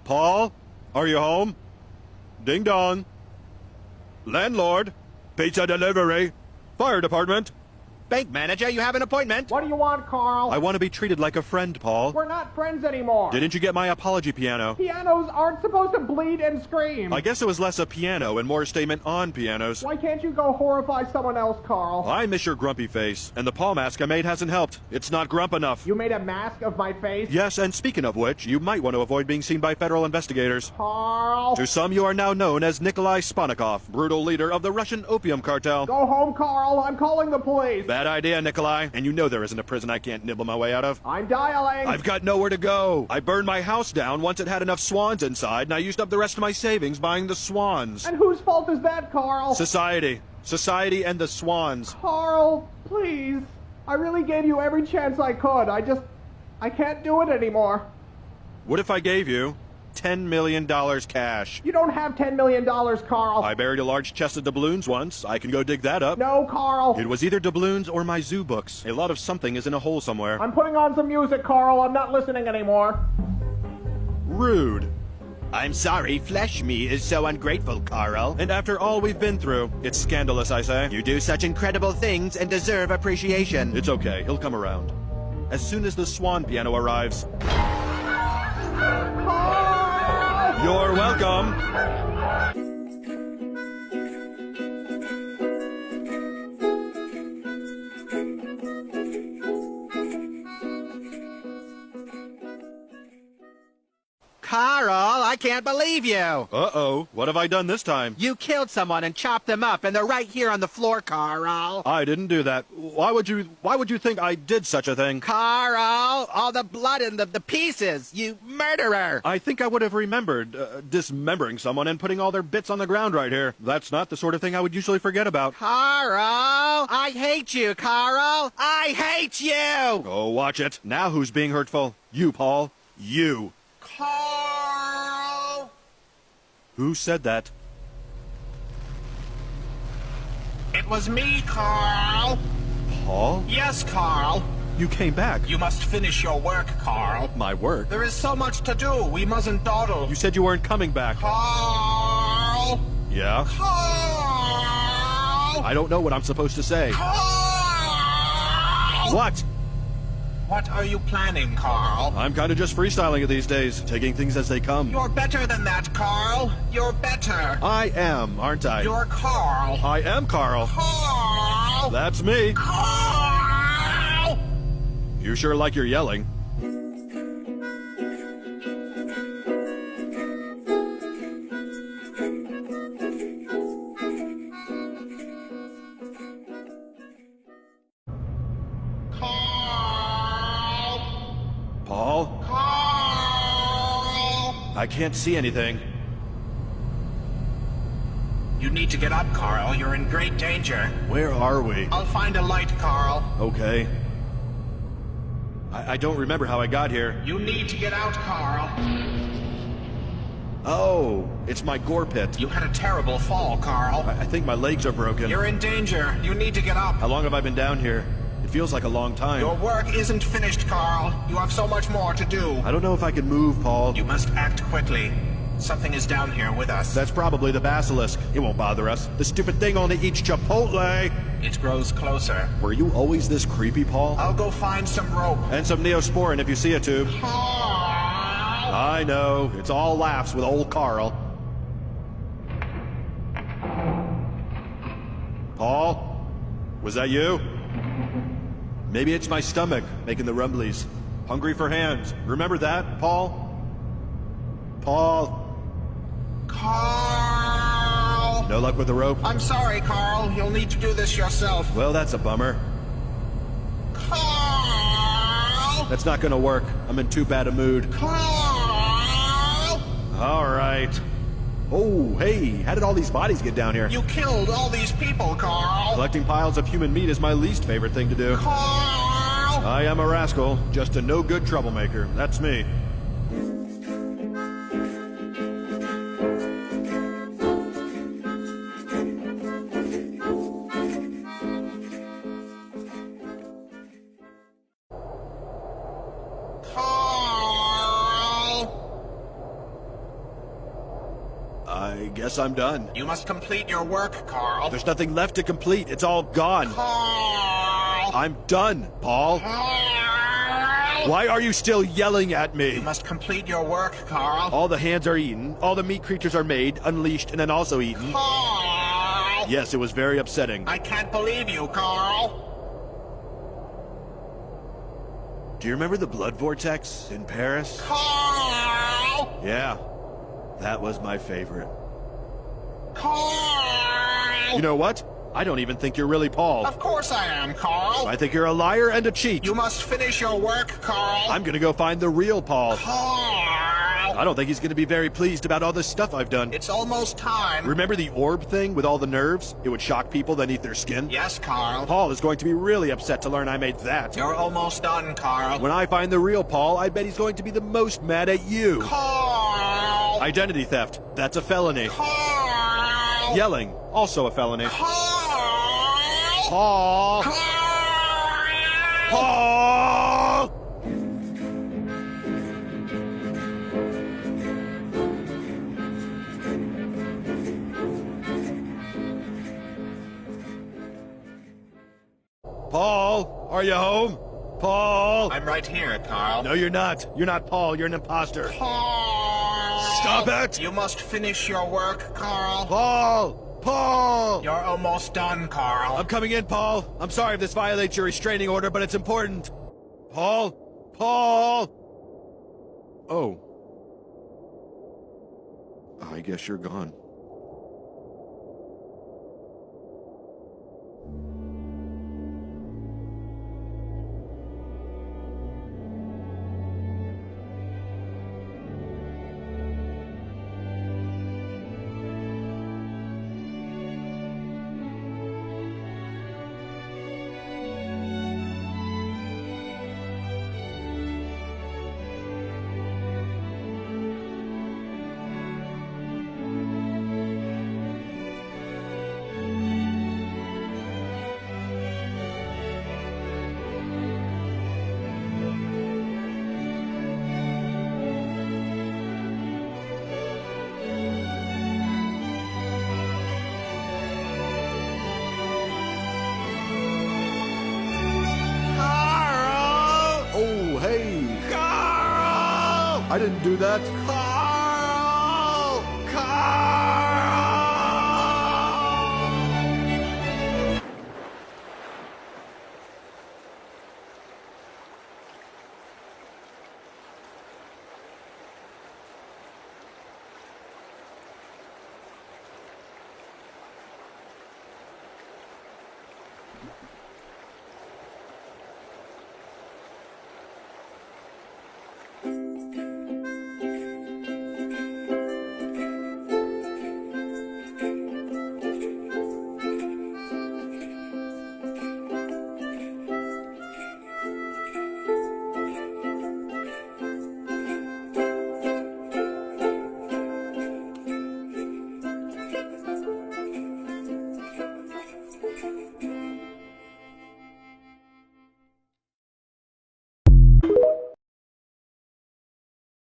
Paul? Are you home? Ding dong. Landlord? Pizza delivery? Fire department? Bank manager, you have an appointment? What do you want, Carl? I want to be treated like a friend, Paul. We're not friends anymore. Didn't you get my apology piano? Pianos aren't supposed to bleed and scream. I guess it was less a piano and more a statement on pianos. Why can't you go horrify someone else, Carl? I miss your grumpy face, and the paw mask I made hasn't helped. It's not grump enough. You made a mask of my face? Yes, and speaking of which, you might want to avoid being seen by federal investigators. Carl! To some, you are now known as Nikolai Sponikov, brutal leader of the Russian opium cartel. Go home, Carl. I'm calling the police. Bad idea, Nikolai. And you know there isn't a prison I can't nibble my way out of. I'm dialing. I've got nowhere to go. I burned my house down once it had enough swans inside, and I used up the rest of my savings buying the swans. And whose fault is that, Carl? Society. Society and the swans. Carl, please. I really gave you every chance I could. I can't do it anymore. What if I gave you $10 million cash? You don't have $10 million, Carl. I buried a large chest of doubloons once. I can go dig that up. No, Carl. It was either doubloons or my zoo books. A lot of something is in a hole somewhere. I'm putting on some music, Carl. I'm not listening anymore. Rude. I'm sorry, flesh me is so ungrateful, Carl. And after all we've been through, it's scandalous, I say. You do such incredible things and deserve appreciation. It's okay. He'll come around. As soon as the swan piano arrives. Carl! You're welcome. Carl, I can't believe you. Uh-oh. What have I done this time? You killed someone and chopped them up, and they're right here on the floor, Carl. I didn't do that. Why would you think I did such a thing? Carl, all the blood and the pieces. You murderer. I think I would have remembered dismembering someone and putting all their bits on the ground right here. That's not the sort of thing I would usually forget about. Carl, I hate you, Carl. I hate you. Oh, watch it. Now who's being hurtful? You, Paul. You. Carl. Who said that? It was me, Carl. Paul? Yes, Carl. You came back. You must finish your work, Carl. My work? There is so much to do. We mustn't dawdle. You said you weren't coming back. Carl. Yeah? Carl. I don't know what I'm supposed to say. Carl. What? What are you planning, Carl? I'm kind of just freestyling it these days, taking things as they come. You're better than that, Carl. You're better. I am, aren't I? You're Carl. I am Carl. Carl. That's me. Carl. You sure like your yelling. Paul? Carl. I can't see anything. You need to get up, Carl. You're in great danger. Where are we? I'll find a light, Carl. Okay. I don't remember how I got here. You need to get out, Carl. Oh, it's my gore pit. You had a terrible fall, Carl. I think my legs are broken. You're in danger. You need to get up. How long have I been down here? It feels like a long time. Your work isn't finished, Carl. You have so much more to do. I don't know if I can move, Paul. You must act quickly. Something is down here with us. That's probably the basilisk. It won't bother us. The stupid thing only eats Chipotle. It grows closer. Were you always this creepy, Paul? I'll go find some rope. And some Neosporin if you see a tube. Carl! I know. It's all laughs with old Carl. Paul? Was that you? Maybe it's my stomach making the rumblies. Hungry for hands. Remember that, Paul? Paul? Carl! No luck with the rope? I'm sorry, Carl. You'll need to do this yourself. Well, that's a bummer. Carl! That's not gonna work. I'm in too bad a mood. Carl! All right. Oh, hey, how did all these bodies get down here? You killed all these people, Carl. Collecting piles of human meat is my least favorite thing to do. Carl! I am a rascal, just a no-good troublemaker. That's me. I guess I'm done. You must complete your work, Carl. There's nothing left to complete. It's all gone. Carl! I'm done, Paul. Carl! Why are you still yelling at me? You must complete your work, Carl. All the hands are eaten, all the meat creatures are made, unleashed, and then also eaten. Carl! Yes, it was very upsetting. I can't believe you, Carl. Do you remember the blood vortex in Paris? Carl! Yeah, that was my favorite. Carl! You know what? I don't even think you're really Paul. Of course I am, Carl. I think you're a liar and a cheat. You must finish your work, Carl. I'm gonna go find the real Paul. Carl! I don't think he's gonna be very pleased about all this stuff I've done. It's almost time. Remember the orb thing with all the nerves? It would shock people that eat their skin? Yes, Carl. Paul is going to be really upset to learn I made that. You're almost done, Carl. When I find the real Paul, I bet he's going to be the most mad at you. Carl! Identity theft, that's a felony. Carl! Yelling, also a felony. Carl! Paul! Carl! Paul! Paul, are you home? Paul! I'm right here, Carl. No, you're not. You're not Paul. You're an imposter. Carl! Stop it! You must finish your work, Carl. Paul! Paul! You're almost done, Carl. I'm coming in, Paul. I'm sorry if this violates your restraining order, but it's important. Paul? Paul? Oh. I guess you're gone. Oh, hey! Carl! I didn't do that. Carl! Carl!